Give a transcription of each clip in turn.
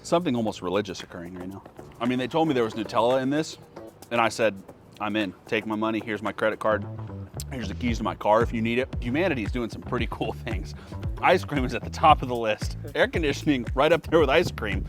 something almost religious occurring right now. I mean, they told me there was Nutella in this, and I said, I'm in. Take my money. Here's my credit card. Here's the keys to my car if you need it. Humanity is doing some pretty cool things. Ice cream is at the top of the list. Air conditioning right up there with ice cream.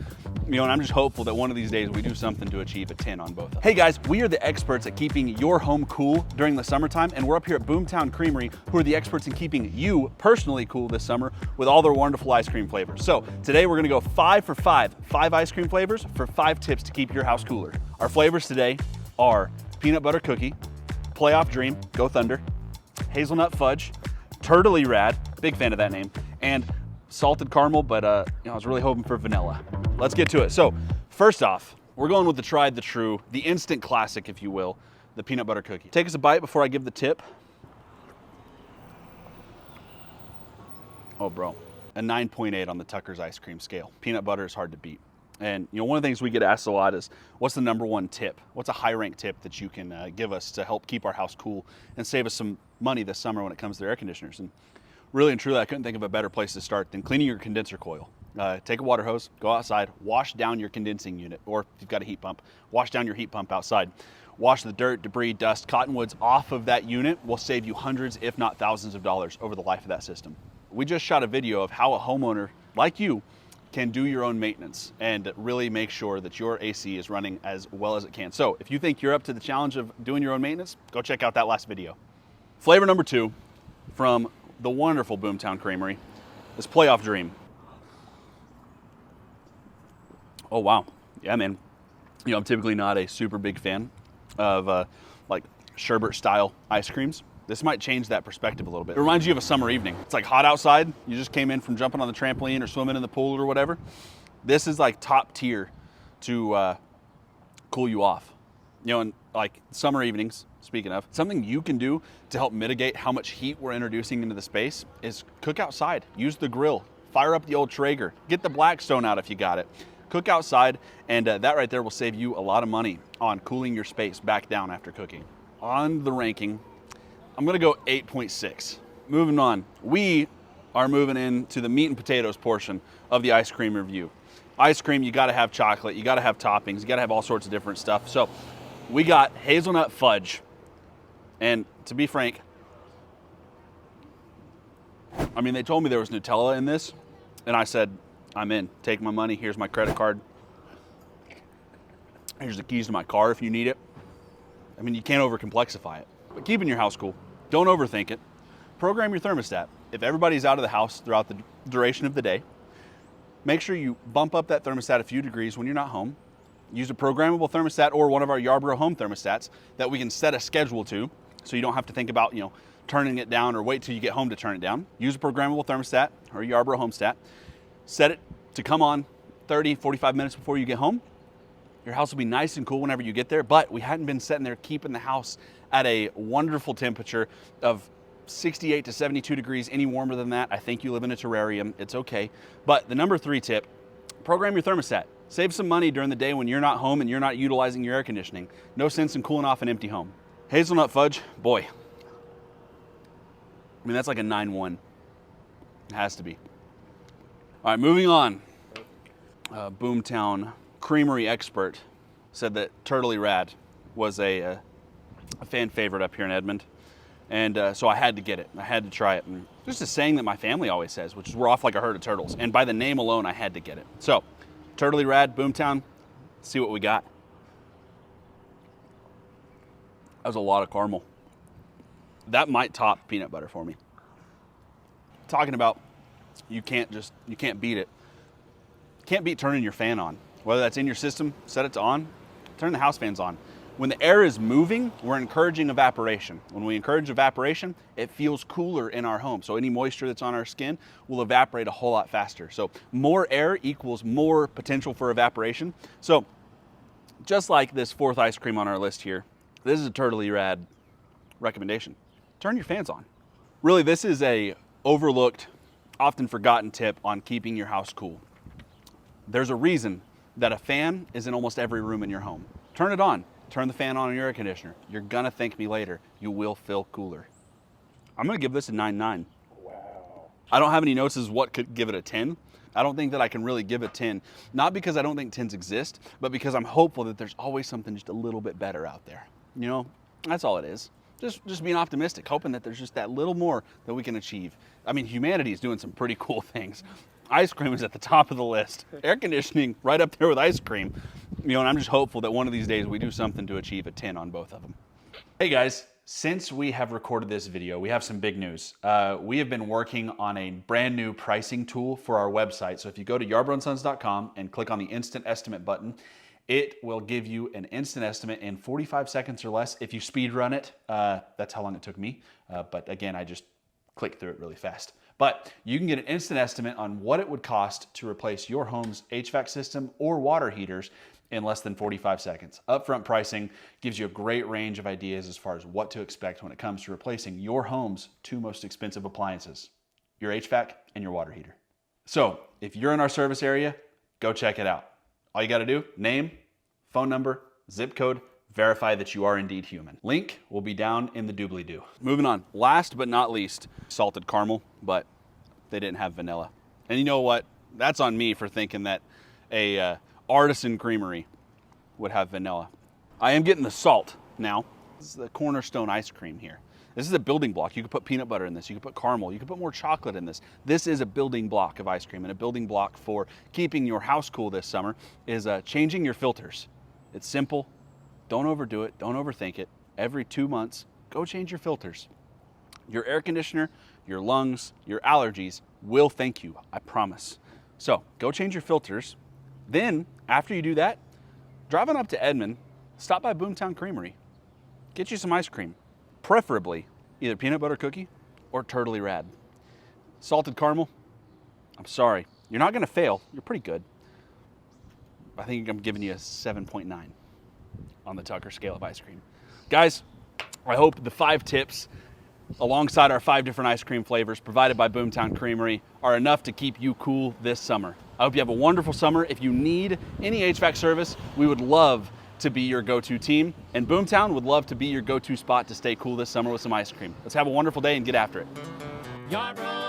You know, and I'm just hopeful that one of these days we do something to achieve a 10 on both of them. Hey guys, we are the experts at keeping your home cool during the summertime, and we're up here at Boom Town Creamery, who are the experts in keeping you personally cool this summer with all their wonderful ice cream flavors. So today we're gonna go 5 for 5, 5 ice cream flavors for 5 tips to keep your house cooler. Our flavors today are peanut butter cookie, playoff dream, go Thunder, hazelnut fudge, turtley rad, big fan of that name, and salted caramel, but I was really hoping for vanilla. Let's get to it. So first off, we're going with the tried, the true, the instant classic, if you will, the peanut butter cookie. Take us a bite before I give the tip. Oh bro, a 9.8 on the Tucker's ice cream scale. Peanut butter is hard to beat. And you know, one of the things we get asked a lot is, what's the #1 tip? What's a high rank tip that you can give us to help keep our house cool and save us some money this summer when it comes to air conditioners? And really and truly, I couldn't think of a better place to start than cleaning your condenser coil. Take a water hose, go outside, wash down your condensing unit, or if you've got a heat pump, wash down your heat pump outside. Wash the dirt, debris, dust, cottonwoods off of that unit will save you hundreds, if not thousands of dollars over the life of that system. We just shot a video of how a homeowner like you can do your own maintenance and really make sure that your AC is running as well as it can. So if you think you're up to the challenge of doing your own maintenance, go check out that last video. Flavor number 2 from the wonderful Boom Town Creamery is Playoff Dream. Oh wow, yeah man. You know, I'm typically not a super big fan of like sherbet style ice creams. This might change that perspective a little bit. It reminds you of a summer evening. It's like hot outside. You just came in from jumping on the trampoline or swimming in the pool or whatever. This is like top tier to cool you off. You know, and like summer evenings, speaking of, something you can do to help mitigate how much heat we're introducing into the space is cook outside. Use the grill, fire up the old Traeger, get the Blackstone out if you got it. Cook outside, and that right there will save you a lot of money on cooling your space back down after cooking. On the ranking, I'm gonna go 8.6. Moving on, we are moving into the meat and potatoes portion of the ice cream review. Ice cream, you gotta have chocolate, you gotta have toppings, you gotta have all sorts of different stuff. So we got hazelnut fudge. And to be frank, I mean, they told me there was Nutella in this, and I said, I'm in. Take my money, here's my credit card. Here's the keys to my car if you need it. I mean, you can't over-complexify it. But keeping your house cool, don't overthink it. Program your thermostat. If everybody's out of the house throughout the duration of the day, make sure you bump up that thermostat a few degrees when you're not home. Use a programmable thermostat or one of our Yarbrough home thermostats that we can set a schedule to, so you don't have to think about, you know, turning it down or wait till you get home to turn it down. Use a programmable thermostat or a Yarbrough home stat. Set it to come on 30, 45 minutes before you get home. Your house will be nice and cool whenever you get there, but we hadn't been sitting there keeping the house at a wonderful temperature of 68 to 72 degrees. Any warmer than that, I think you live in a terrarium. It's okay. But the number 3 tip, program your thermostat. Save some money during the day when you're not home and you're not utilizing your air conditioning. No sense in cooling off an empty home. Hazelnut fudge, boy. I mean, that's like a 9.1. It has to be. All right, moving on. Boom Town Creamery expert said that turtley rad was a fan favorite up here in Edmond. And so I had to get it. I had to try it. And just a saying that my family always says, which is we're off like a herd of turtles. And by the name alone, I had to get it. So, turtley rad, Boom Town, let's see what we got. That was a lot of caramel. That might top peanut butter for me. Talking about you can't beat it. Can't beat turning your fan on. Whether that's in your system, set it to on, turn the house fans on. When the air is moving, we're encouraging evaporation. When we encourage evaporation, it feels cooler in our home. So any moisture that's on our skin will evaporate a whole lot faster. So more air equals more potential for evaporation. So just like this 4th ice cream on our list here, this is a turtley rad recommendation. Turn your fans on. Really, this is a overlooked, often forgotten tip on keeping your house cool. There's a reason that a fan is in almost every room in your home. Turn it on. Turn the fan on your air conditioner. You're gonna thank me later. You will feel cooler. I'm gonna give this a 9.9. Wow. I don't have any notes as what could give it a 10. I don't think that I can really give a 10, not because I don't think 10s exist, but because I'm hopeful that there's always something just a little bit better out there. You know, that's all it is. Just being optimistic, hoping that there's just that little more that we can achieve. I mean, humanity is doing some pretty cool things. Ice cream is at the top of the list. Air conditioning right up there with ice cream. You know, and I'm just hopeful that one of these days we do something to achieve a 10 on both of them. Hey guys, since we have recorded this video, we have some big news. We have been working on a brand new pricing tool for our website. So if you go to yarbroughsons.com and click on the instant estimate button, it will give you an instant estimate in 45 seconds or less. If you speed run it, that's how long it took me. But again, I just clicked through it really fast. But you can get an instant estimate on what it would cost to replace your home's HVAC system or water heaters in less than 45 seconds. Upfront pricing gives you a great range of ideas as far as what to expect when it comes to replacing your home's two most expensive appliances, your HVAC and your water heater. So if you're in our service area, go check it out. All you gotta do, name, phone number, zip code, verify that you are indeed human. Link will be down in the doobly-doo. Moving on, last but not least, salted caramel, but they didn't have vanilla. And you know what? That's on me for thinking that a artisan creamery would have vanilla. I am getting the salt now. This is the cornerstone ice cream here. This is a building block. You could put peanut butter in this. You could put caramel. You could put more chocolate in this. This is a building block of ice cream, and a building block for keeping your house cool this summer is changing your filters. It's simple. Don't overdo it. Don't overthink it. Every 2 months, go change your filters. Your air conditioner, your lungs, your allergies will thank you, I promise. So go change your filters. Then, after you do that, drive on up to Edmond, stop by Boom Town Creamery. Get you some ice cream. Preferably either peanut butter cookie or turtley rad. Salted caramel, I'm sorry. You're not gonna fail. You're pretty good. I think I'm giving you a 7.9 on the Tucker scale of ice cream. Guys, I hope the 5 tips alongside our 5 different ice cream flavors provided by Boom Town Creamery are enough to keep you cool this summer. I hope you have a wonderful summer. If you need any HVAC service, we would love to be your go-to team, and Boom Town would love to be your go-to spot to stay cool this summer with some ice cream. Let's have a wonderful day and get after it. Yarbrough.